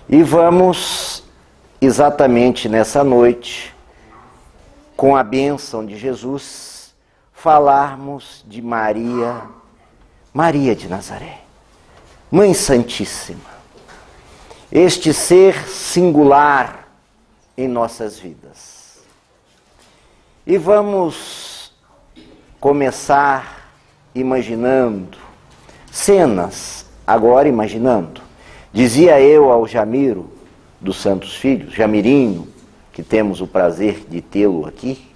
E vamos, exatamente nessa noite, com a bênção de Jesus, falarmos de Maria, Maria de Nazaré, Mãe Santíssima, este ser singular em nossas vidas. E vamos começar imaginando cenas, agora imaginando. Dizia eu ao Jamiro dos Santos Filhos, Jamirinho, que temos o prazer de tê-lo aqui,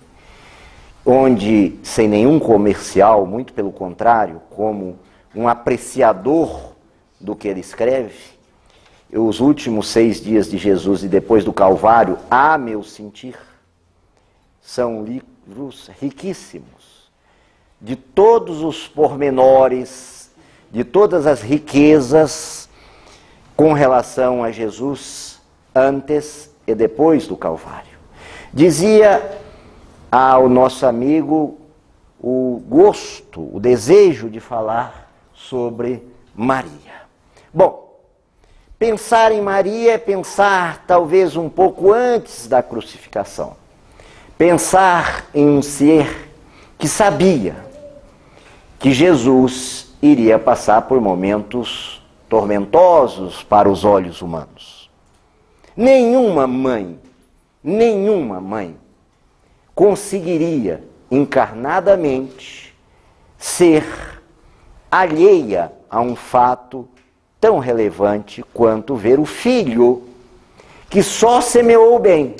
onde, sem nenhum comercial, muito pelo contrário, como um apreciador do que ele escreve, os últimos 6 dias de Jesus e depois do Calvário, a meu sentir, são livros riquíssimos, de todos os pormenores, de todas as riquezas com relação a Jesus antes e depois do Calvário. Dizia ao nosso amigo o gosto, o desejo de falar sobre Maria. Bom, pensar em Maria é pensar talvez um pouco antes da crucificação. Pensar em um ser que sabia que Jesus iria passar por momentos tormentosos para os olhos humanos. Nenhuma mãe conseguiria encarnadamente ser alheia a um fato tão relevante quanto ver o filho que só semeou o bem,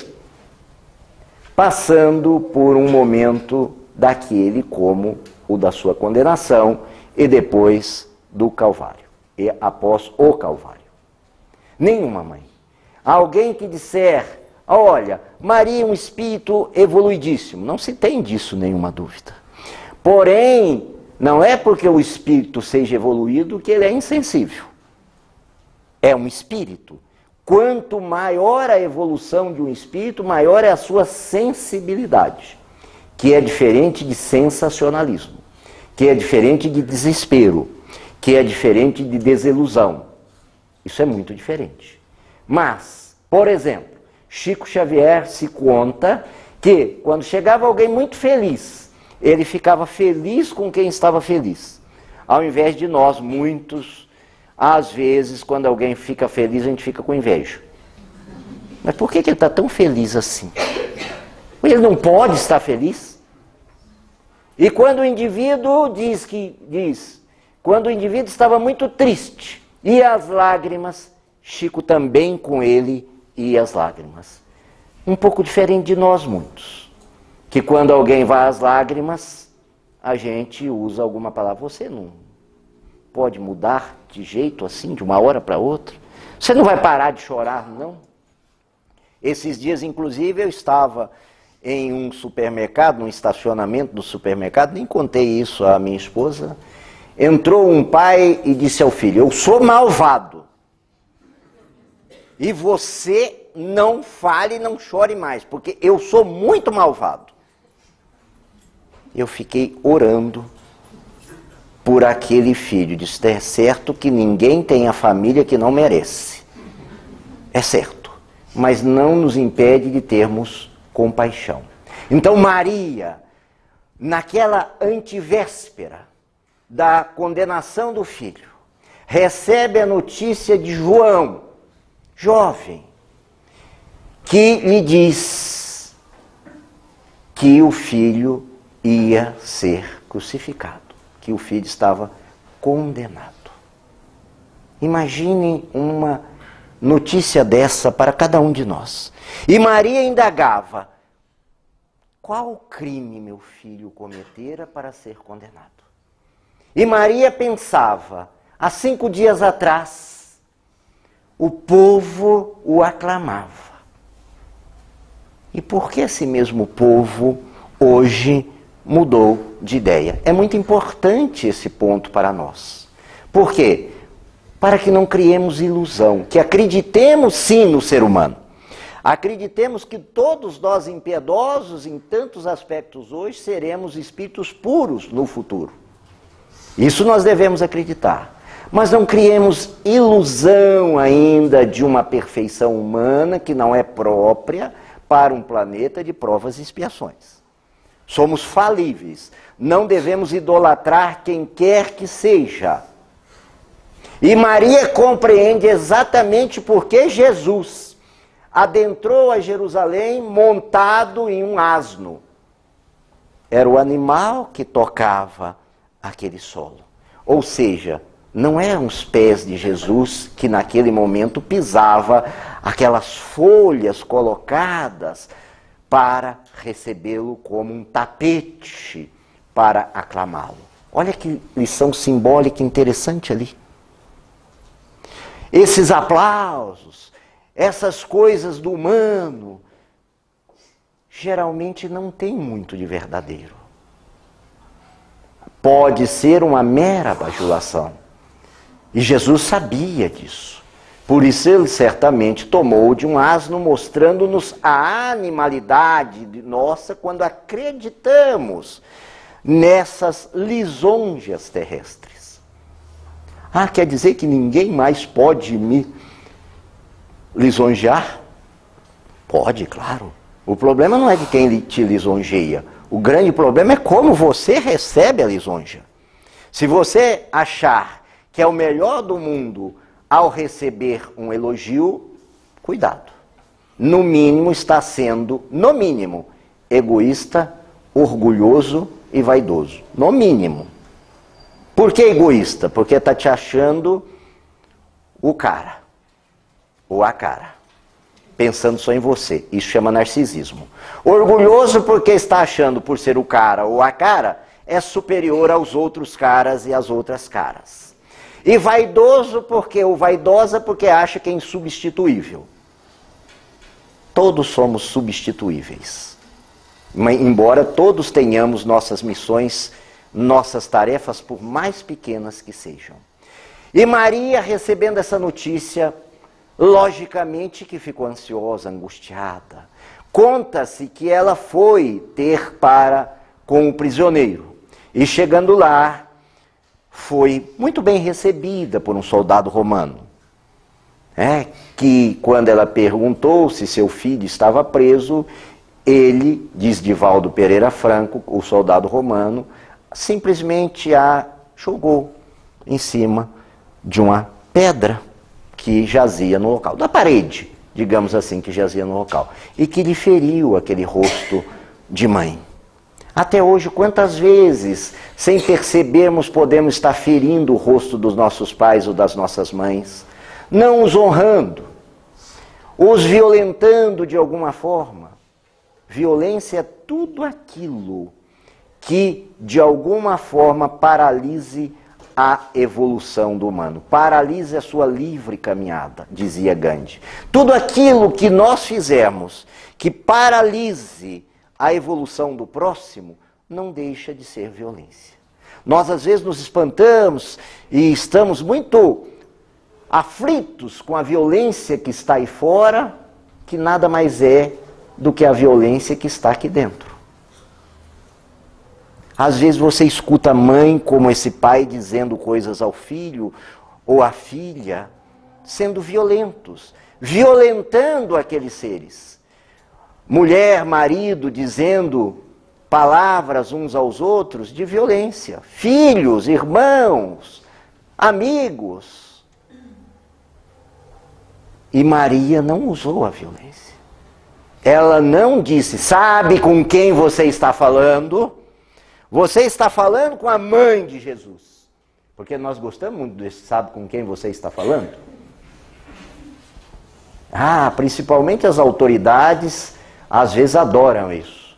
passando por um momento daquele como o da sua condenação e depois do Calvário. E após o Calvário. Nenhuma mãe. Alguém que disser, olha, Maria é um espírito evoluidíssimo. Não se tem disso nenhuma dúvida. Porém, não é porque o espírito seja evoluído que ele é insensível. É um espírito. Quanto maior a evolução de um espírito, maior é a sua sensibilidade, que é diferente de sensacionalismo, que é diferente de desespero, que é diferente de desilusão. Isso é muito diferente. Mas, por exemplo, Chico Xavier se conta que, quando chegava alguém muito feliz, ele ficava feliz com quem estava feliz. Ao invés de nós, muitos, às vezes, quando alguém fica feliz, a gente fica com inveja. Mas por que ele está tão feliz assim? Ele não pode estar feliz? E quando o indivíduo quando o indivíduo estava muito triste, e as lágrimas, Chico também com ele ia as lágrimas. Um pouco diferente de nós muitos, que quando alguém vai às lágrimas, a gente usa alguma palavra. Você não pode mudar de jeito assim, de uma hora para outra? Você não vai parar de chorar, não? Esses dias, inclusive, eu estava em um supermercado, num estacionamento do supermercado, nem contei isso à minha esposa. Entrou um pai e disse ao filho, eu sou malvado. E você não fale, não chore mais, porque eu sou muito malvado. Eu fiquei orando por aquele filho. Disse, é certo que ninguém tem a família que não merece. É certo. Mas não nos impede de termos compaixão. Então Maria, naquela antivéspera da condenação do filho, recebe a notícia de João, jovem, que lhe diz que o filho ia ser crucificado, que o filho estava condenado. Imaginem uma notícia dessa para cada um de nós. E Maria indagava, qual crime meu filho cometera para ser condenado? E Maria pensava, há 5 dias atrás, o povo o aclamava. E por que esse mesmo povo hoje mudou de ideia? É muito importante esse ponto para nós. Por quê? Para que não criemos ilusão, que acreditemos sim no ser humano. Acreditemos que todos nós impiedosos em tantos aspectos hoje seremos espíritos puros no futuro. Isso nós devemos acreditar. Mas não criemos ilusão ainda de uma perfeição humana que não é própria para um planeta de provas e expiações. Somos falíveis. Não devemos idolatrar quem quer que seja. E Maria compreende exatamente porque Jesus adentrou a Jerusalém montado em um asno. Era o animal que tocava aquele solo. Ou seja, não eram os pés de Jesus que naquele momento pisava aquelas folhas colocadas para recebê-lo como um tapete para aclamá-lo. Olha que lição simbólica interessante ali. Esses aplausos, essas coisas do humano, geralmente não tem muito de verdadeiro. Pode ser uma mera bajulação. E Jesus sabia disso. Por isso ele certamente tomou de um asno, mostrando-nos a animalidade nossa quando acreditamos nessas lisonjas terrestres. Ah, quer dizer que ninguém mais pode me lisonjear? Pode, claro. O problema não é de quem te lisonjeia. O grande problema é como você recebe a lisonja. Se você achar que é o melhor do mundo ao receber um elogio, cuidado. No mínimo está sendo, no mínimo, egoísta, orgulhoso e vaidoso. No mínimo. Por que egoísta? Porque está te achando o cara ou a cara, pensando só em você. Isso chama narcisismo. Orgulhoso porque está achando, por ser o cara ou a cara, é superior aos outros caras e às outras caras. E vaidoso porque, ou vaidosa porque acha que é insubstituível. Todos somos substituíveis. Embora todos tenhamos nossas missões, nossas tarefas, por mais pequenas que sejam. E Maria, recebendo essa notícia, logicamente que ficou ansiosa, angustiada. Conta-se que ela foi ter com o prisioneiro. E chegando lá, foi muito bem recebida por um soldado romano. Que quando ela perguntou se seu filho estava preso, ele, diz Divaldo Pereira Franco, o soldado romano, simplesmente a jogou em cima de uma pedra que jazia no local, da parede, digamos assim, que jazia no local, e que lhe feriu aquele rosto de mãe. Até hoje, quantas vezes, sem percebermos, podemos estar ferindo o rosto dos nossos pais ou das nossas mães, não os honrando, os violentando de alguma forma. Violência é tudo aquilo que, de alguma forma, paralise a evolução do humano, paralise a sua livre caminhada, dizia Gandhi. Tudo aquilo que nós fizermos que paralise a evolução do próximo, não deixa de ser violência. Nós às vezes nos espantamos e estamos muito aflitos com a violência que está aí fora, que nada mais é do que a violência que está aqui dentro. Às vezes você escuta a mãe, como esse pai, dizendo coisas ao filho ou à filha, sendo violentos, violentando aqueles seres. Mulher, marido, dizendo palavras uns aos outros de violência. Filhos, irmãos, amigos. E Maria não usou a violência. Ela não disse, sabe com quem você está falando? Você está falando com a mãe de Jesus. Porque nós gostamos muito desse, sabe com quem você está falando? Principalmente as autoridades, às vezes adoram isso.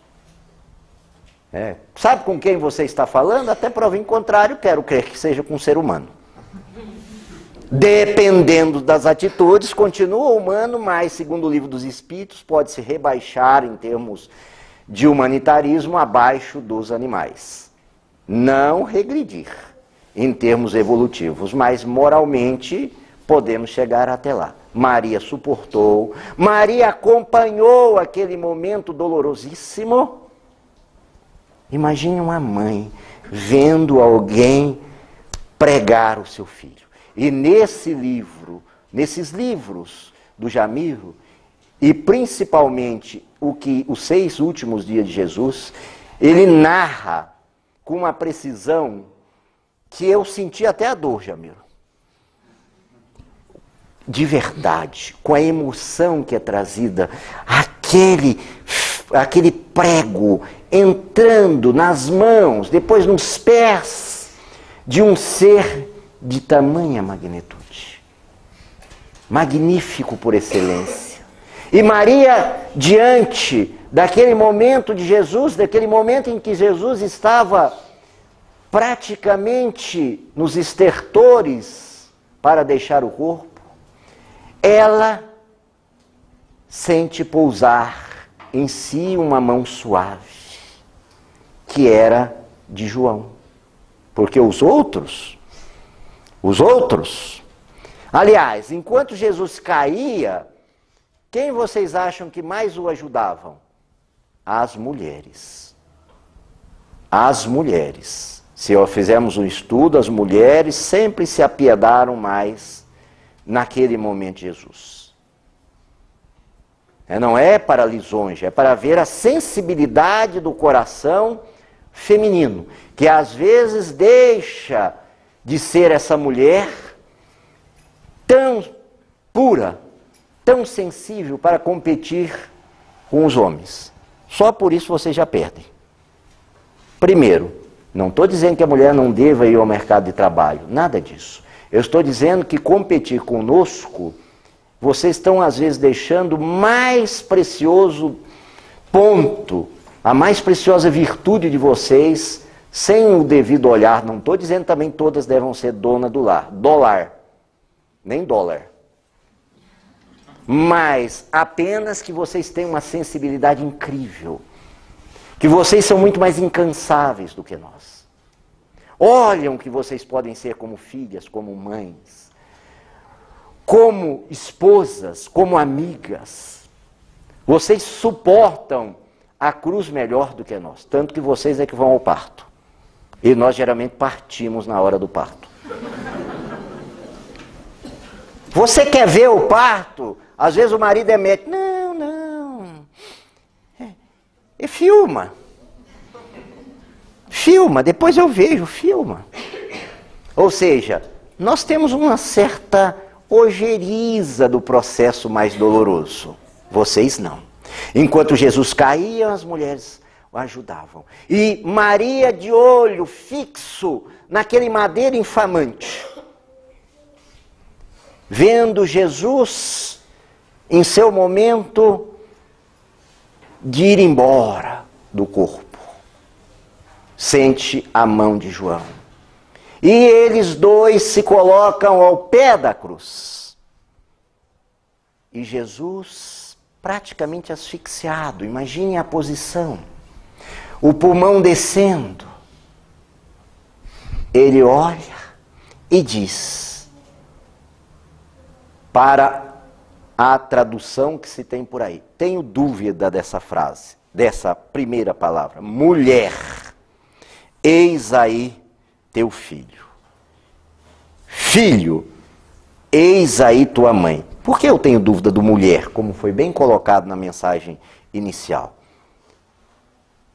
Sabe com quem você está falando? Até prova em contrário, quero crer que seja com um ser humano. Dependendo das atitudes, continua humano, mas, segundo o Livro dos Espíritos, pode se rebaixar em termos de humanitarismo abaixo dos animais. Não regredir em termos evolutivos, mas moralmente podemos chegar até lá. Maria suportou, Maria acompanhou aquele momento dolorosíssimo. Imagine uma mãe vendo alguém pregar o seu filho. E nesse livro, nesses livros do Jamiro, e principalmente os 6 últimos dias de Jesus, ele narra com uma precisão que eu senti até a dor, Jamiro. De verdade, com a emoção que é trazida, aquele prego entrando nas mãos, depois nos pés de um ser de tamanha magnitude. Magnífico por excelência. E Maria, diante daquele momento de Jesus, daquele momento em que Jesus estava praticamente nos estertores para deixar o corpo, ela sente pousar em si uma mão suave, que era de João. Porque os outros, aliás, enquanto Jesus caía, quem vocês acham que mais o ajudavam? As mulheres. As mulheres. Se fizermos um estudo, as mulheres sempre se apiedaram mais naquele momento de Jesus. Não é para lisonja, é para ver a sensibilidade do coração feminino, que às vezes deixa de ser essa mulher tão pura, tão sensível para competir com os homens. Só por isso vocês já perdem. Primeiro, não estou dizendo que a mulher não deva ir ao mercado de trabalho, nada disso. Eu estou dizendo que competir conosco, vocês estão às vezes deixando o mais precioso ponto, a mais preciosa virtude de vocês, sem o devido olhar. Não estou dizendo também que todas devem ser dona do lar, nem dólar. Mas apenas que vocês têm uma sensibilidade incrível, que vocês são muito mais incansáveis do que nós. Olham que vocês podem ser como filhas, como mães, como esposas, como amigas. Vocês suportam a cruz melhor do que nós, tanto que vocês é que vão ao parto. E nós geralmente partimos na hora do parto. Você quer ver o parto? Às vezes o marido é médico. Não. Filma. Filma, depois eu vejo, filma. Ou seja, nós temos uma certa ojeriza do processo mais doloroso. Vocês não. Enquanto Jesus caía, as mulheres o ajudavam. E Maria de olho fixo naquele madeiro infamante, vendo Jesus em seu momento de ir embora do corpo, sente a mão de João. E eles dois se colocam ao pé da cruz. E Jesus, praticamente asfixiado, imagine a posição, o pulmão descendo. Ele olha e diz, para a tradução que se tem por aí, tenho dúvida dessa frase, dessa primeira palavra, mulher, eis aí teu filho. Filho, eis aí tua mãe. Por que eu tenho dúvida do mulher, como foi bem colocado na mensagem inicial?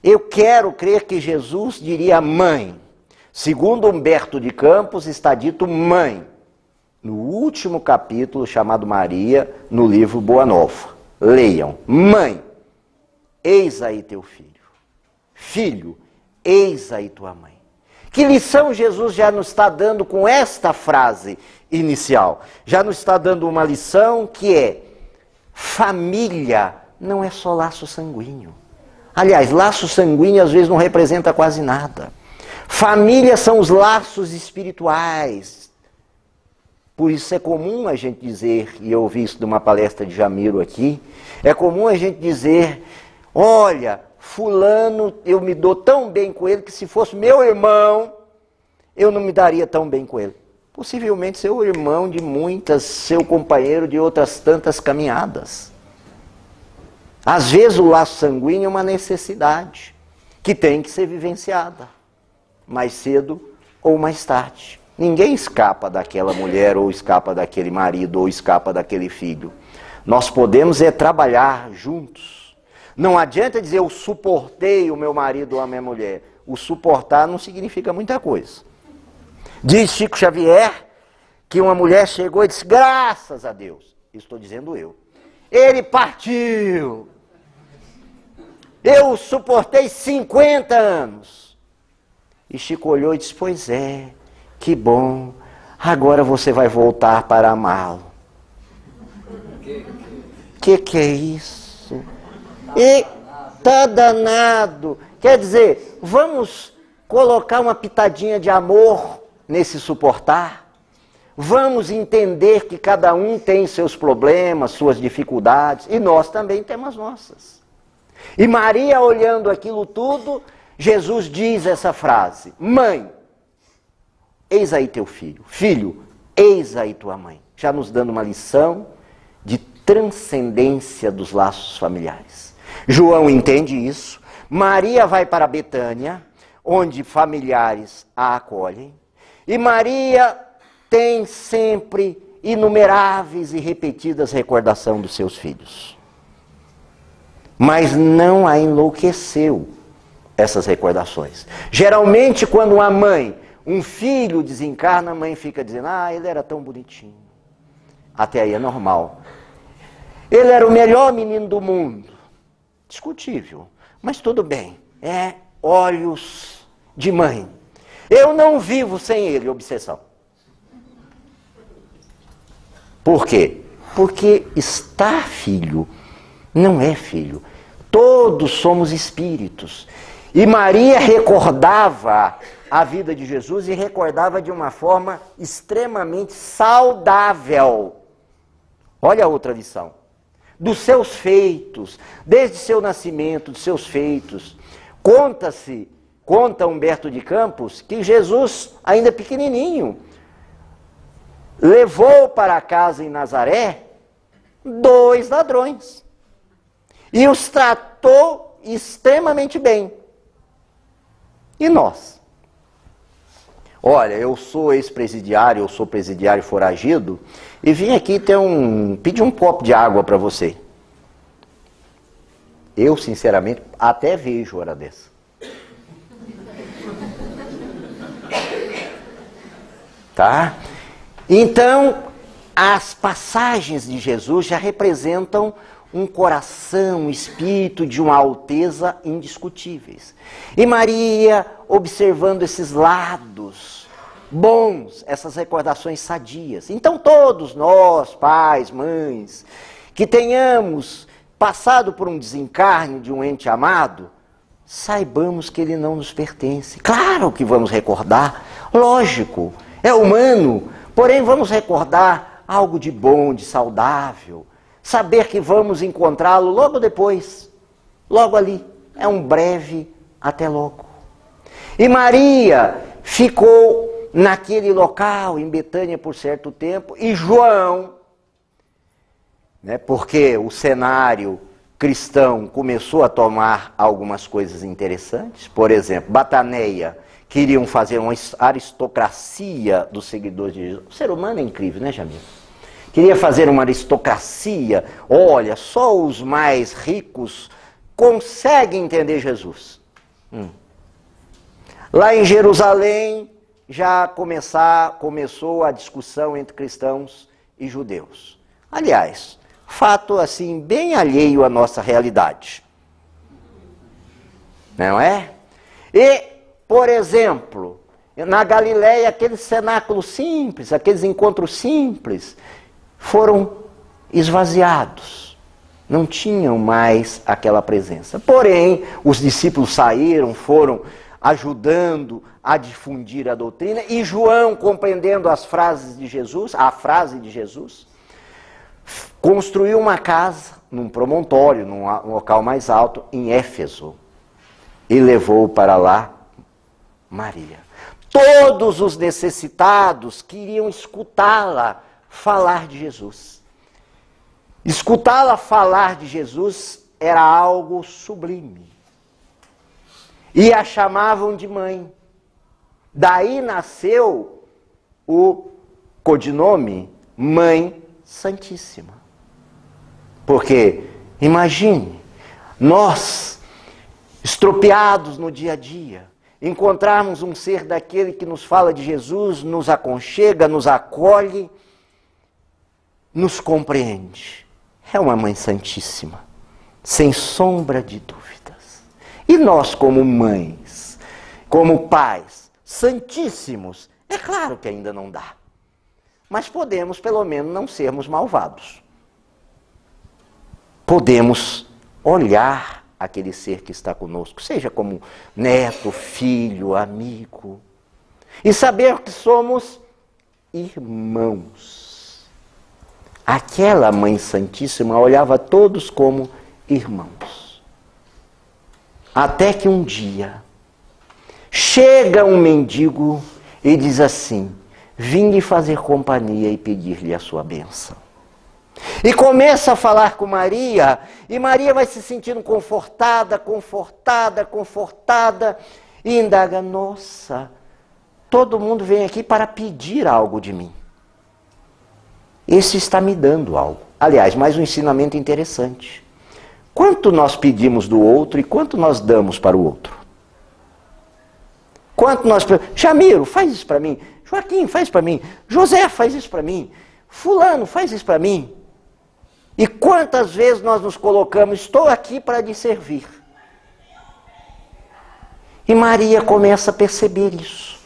Eu quero crer que Jesus diria mãe. Segundo Humberto de Campos, está dito mãe, no último capítulo chamado Maria, no livro Boa Nova. Leiam. Mãe, eis aí teu filho. Filho, eis aí tua mãe. Que lição Jesus já nos está dando com esta frase inicial? Já nos está dando uma lição que é: família não é só laço sanguíneo. Aliás, laço sanguíneo às vezes não representa quase nada. Família são os laços espirituais. Por isso é comum a gente dizer, e eu ouvi isso de uma palestra de Jamiro aqui, é comum a gente dizer, olha, fulano, eu me dou tão bem com ele que se fosse meu irmão, eu não me daria tão bem com ele. Possivelmente seu irmão de muitas, seu companheiro de outras tantas caminhadas. Às vezes o laço sanguíneo é uma necessidade que tem que ser vivenciada, mais cedo ou mais tarde. Ninguém escapa daquela mulher, ou escapa daquele marido, ou escapa daquele filho. Nós podemos trabalhar juntos. Não adianta dizer eu suportei o meu marido ou a minha mulher. O suportar não significa muita coisa. Diz Chico Xavier que uma mulher chegou e disse, graças a Deus, estou dizendo eu, ele partiu. Eu suportei 50 anos. E Chico olhou e disse, pois é, que bom, agora você vai voltar para amá-lo. Que é isso? E tá danado. Quer dizer, vamos colocar uma pitadinha de amor nesse suportar? Vamos entender que cada um tem seus problemas, suas dificuldades, e nós também temos as nossas. E Maria, olhando aquilo tudo, Jesus diz essa frase, mãe, eis aí teu filho, filho, eis aí tua mãe, já nos dando uma lição de transcendência dos laços familiares. João entende isso, Maria vai para Betânia, onde familiares a acolhem, e Maria tem sempre inumeráveis e repetidas recordações dos seus filhos. Mas não a enlouqueceu essas recordações. Geralmente, quando uma mãe, um filho desencarna, a mãe fica dizendo, ele era tão bonitinho. Até aí é normal. Ele era o melhor menino do mundo. Discutível, mas tudo bem. É olhos de mãe. Eu não vivo sem ele, obsessão. Por quê? Porque estar filho não é filho. Todos somos espíritos. E Maria recordava a vida de Jesus e recordava de uma forma extremamente saudável. Olha a outra lição. Dos seus feitos, desde seu nascimento, dos seus feitos. Conta Humberto de Campos, que Jesus, ainda pequenininho, levou para casa em Nazaré 2 ladrões. E os tratou extremamente bem. E nós? Olha, eu sou ex-presidiário, eu sou presidiário foragido, e vim aqui pedir um copo de água para você. Eu, sinceramente, até vejo hora dessa. Tá? Então, as passagens de Jesus já representam um coração, um espírito de uma alteza indiscutíveis. E Maria, observando esses lados bons, essas recordações sadias. Então todos nós, pais, mães, que tenhamos passado por um desencarne de um ente amado, saibamos que ele não nos pertence. Claro que vamos recordar, lógico, é humano, porém vamos recordar algo de bom, de saudável, saber que vamos encontrá-lo logo depois, logo ali, é um breve até logo. E Maria ficou naquele local, em Betânia, por certo tempo, e João, porque o cenário cristão começou a tomar algumas coisas interessantes, por exemplo, Bataneia, queriam fazer uma aristocracia dos seguidores de Jesus. O ser humano é incrível, né, Jamil? Queria fazer uma aristocracia. Olha, só os mais ricos conseguem entender Jesus. Lá em Jerusalém já começou a discussão entre cristãos e judeus. Aliás, fato assim bem alheio à nossa realidade. Não é? E, por exemplo, na Galileia, aqueles cenáculos simples, aqueles encontros simples, foram esvaziados. Não tinham mais aquela presença. Porém, os discípulos saíram, foram ajudando a difundir a doutrina, e João, compreendendo as frases de Jesus, a frase de Jesus, construiu uma casa num promontório, num local mais alto, em Éfeso, e levou para lá Maria. Todos os necessitados queriam escutá-la falar de Jesus. Escutá-la falar de Jesus era algo sublime. E a chamavam de mãe. Daí nasceu o codinome Mãe Santíssima. Porque, imagine, nós, estropiados no dia a dia, encontrarmos um ser daquele que nos fala de Jesus, nos aconchega, nos acolhe, nos compreende. É uma Mãe Santíssima, sem sombra de dúvidas. E nós, como mães, como pais, santíssimos, é claro que ainda não dá. Mas podemos, pelo menos, não sermos malvados. Podemos olhar aquele ser que está conosco, seja como neto, filho, amigo, e saber que somos irmãos. Aquela Mãe Santíssima olhava todos como irmãos. Até que um dia chega um mendigo e diz assim: vim lhe fazer companhia e pedir-lhe a sua bênção. E começa a falar com Maria, e Maria vai se sentindo confortada, e indaga: nossa, todo mundo vem aqui para pedir algo de mim. Esse está me dando algo. Aliás, mais um ensinamento interessante. Quanto nós pedimos do outro e quanto nós damos para o outro? Quanto nós... Jamiro, faz isso para mim. Joaquim, faz isso para mim. José, faz isso para mim. Fulano, faz isso para mim. E quantas vezes nós nos colocamos: estou aqui para lhe servir. E Maria começa a perceber isso.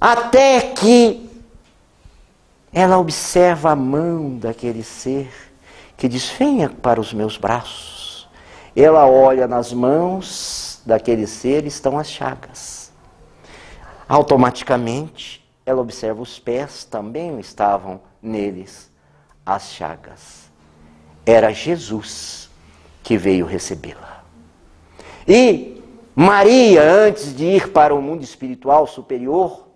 Até que ela observa a mão daquele ser que diz: venha para os meus braços. Ela olha nas mãos daquele ser e estão as chagas. Automaticamente, ela observa os pés, também estavam neles as chagas. Era Jesus que veio recebê-la. E Maria, antes de ir para o mundo espiritual superior,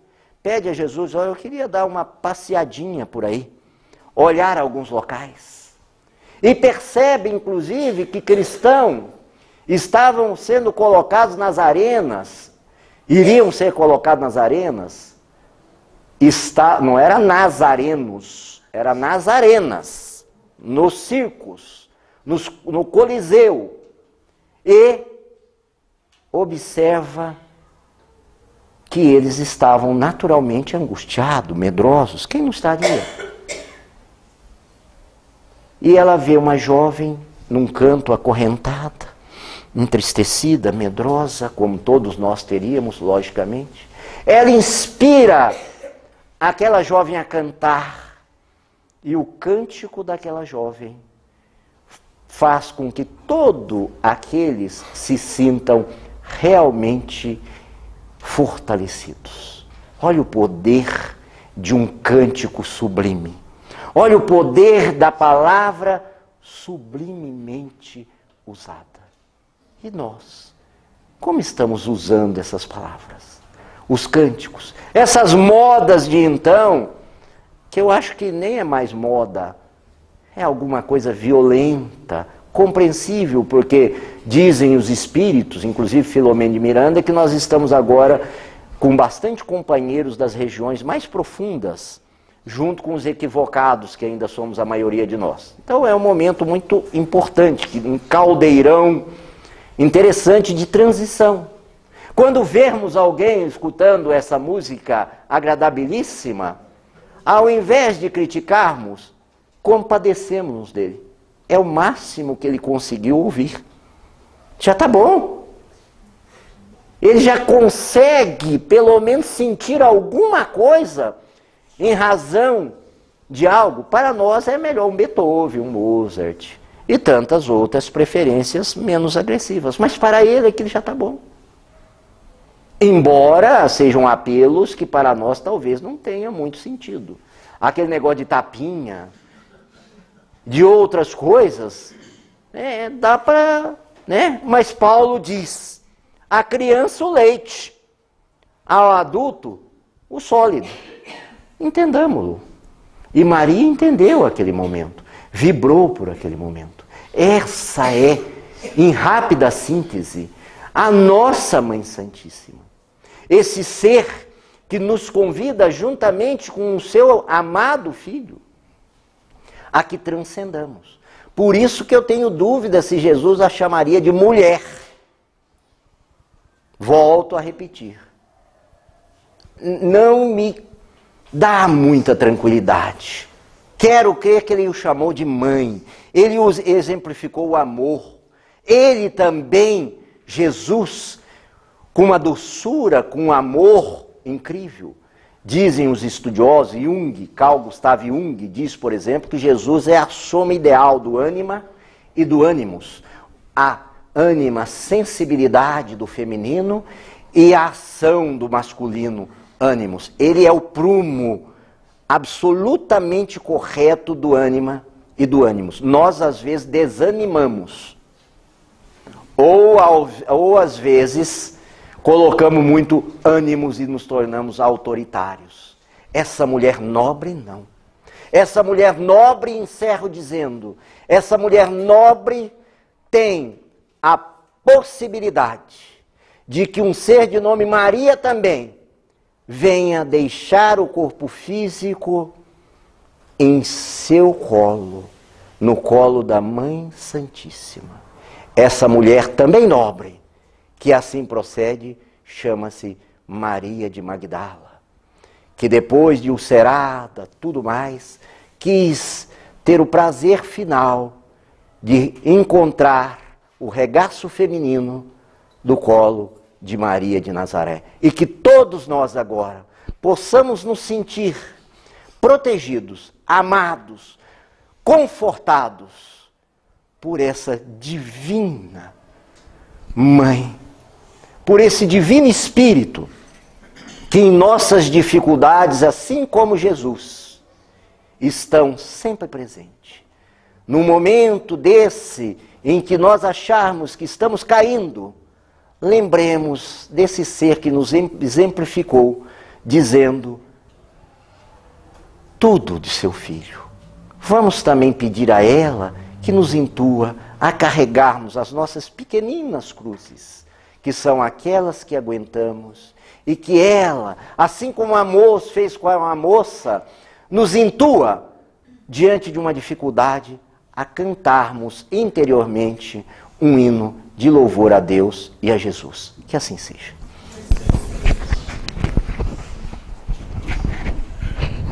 pede a Jesus: olha, eu queria dar uma passeadinha por aí, olhar alguns locais. E percebe, inclusive, que cristãos estavam sendo colocados nas arenas, iriam ser colocados nas arenas, não era nazarenos, era nas arenas, nos circos, no Coliseu. E observa que eles estavam naturalmente angustiados, medrosos. Quem não estaria? E ela vê uma jovem num canto acorrentada, entristecida, medrosa, como todos nós teríamos, logicamente. Ela inspira aquela jovem a cantar, e o cântico daquela jovem faz com que todos aqueles se sintam realmente fortalecidos. Olha o poder de um cântico sublime. Olha o poder da palavra sublimemente usada. E nós, como estamos usando essas palavras? Os cânticos, essas modas de então, que eu acho que nem é mais moda, é alguma coisa violenta, compreensível, porque dizem os espíritos, inclusive Filomeno de Miranda, que nós estamos agora com bastante companheiros das regiões mais profundas, junto com os equivocados, que ainda somos a maioria de nós. Então é um momento muito importante, um caldeirão interessante de transição. Quando vermos alguém escutando essa música agradabilíssima, ao invés de criticarmos, compadecemos dele. É o máximo que ele conseguiu ouvir. Já está bom. Ele já consegue, pelo menos, sentir alguma coisa em razão de algo. Para nós é melhor um Beethoven, um Mozart e tantas outras preferências menos agressivas. Mas para ele aquilo já está bom. Embora sejam apelos que para nós talvez não tenha muito sentido. Aquele negócio de tapinha, de outras coisas, dá para... Mas Paulo diz: a criança o leite, ao adulto o sólido. Entendamos-lo. E Maria entendeu aquele momento, vibrou por aquele momento. Essa é, em rápida síntese, a nossa Mãe Santíssima. Esse ser que nos convida, juntamente com o seu amado Filho, a que transcendamos. Por isso que eu tenho dúvida se Jesus a chamaria de mulher. Volto a repetir. Não me dá muita tranquilidade. Quero crer que ele o chamou de mãe. Ele exemplificou o amor. Ele também, Jesus, com uma doçura, com um amor incrível. Dizem os estudiosos, Carl Gustav Jung diz, por exemplo, que Jesus é a soma ideal do ânima e do ânimos. A ânima, sensibilidade do feminino e a ação do masculino, ânimos. Ele é o prumo absolutamente correto do ânima e do ânimos. Nós, às vezes, desanimamos. Ou às vezes, colocamos muito ânimos e nos tornamos autoritários. Essa mulher nobre, não. Essa mulher nobre, encerro dizendo, essa mulher nobre tem a possibilidade de que um ser de nome Maria também venha deixar o corpo físico em seu colo, no colo da Mãe Santíssima. Essa mulher também nobre, que assim procede, chama-se Maria de Magdala, que depois de ulcerada, tudo mais, quis ter o prazer final de encontrar o regaço feminino do colo de Maria de Nazaré. E que todos nós agora possamos nos sentir protegidos, amados, confortados por essa divina Mãe, por esse divino Espírito, que em nossas dificuldades, assim como Jesus, estão sempre presentes. No momento desse, em que nós acharmos que estamos caindo, lembremos desse ser que nos exemplificou, dizendo tudo de seu Filho. Vamos também pedir a ela que nos intua a carregarmos as nossas pequeninas cruzes, que são aquelas que aguentamos, e que ela, assim como a moça fez com a moça, nos intua, diante de uma dificuldade, a cantarmos interiormente um hino de louvor a Deus e a Jesus. Que assim seja.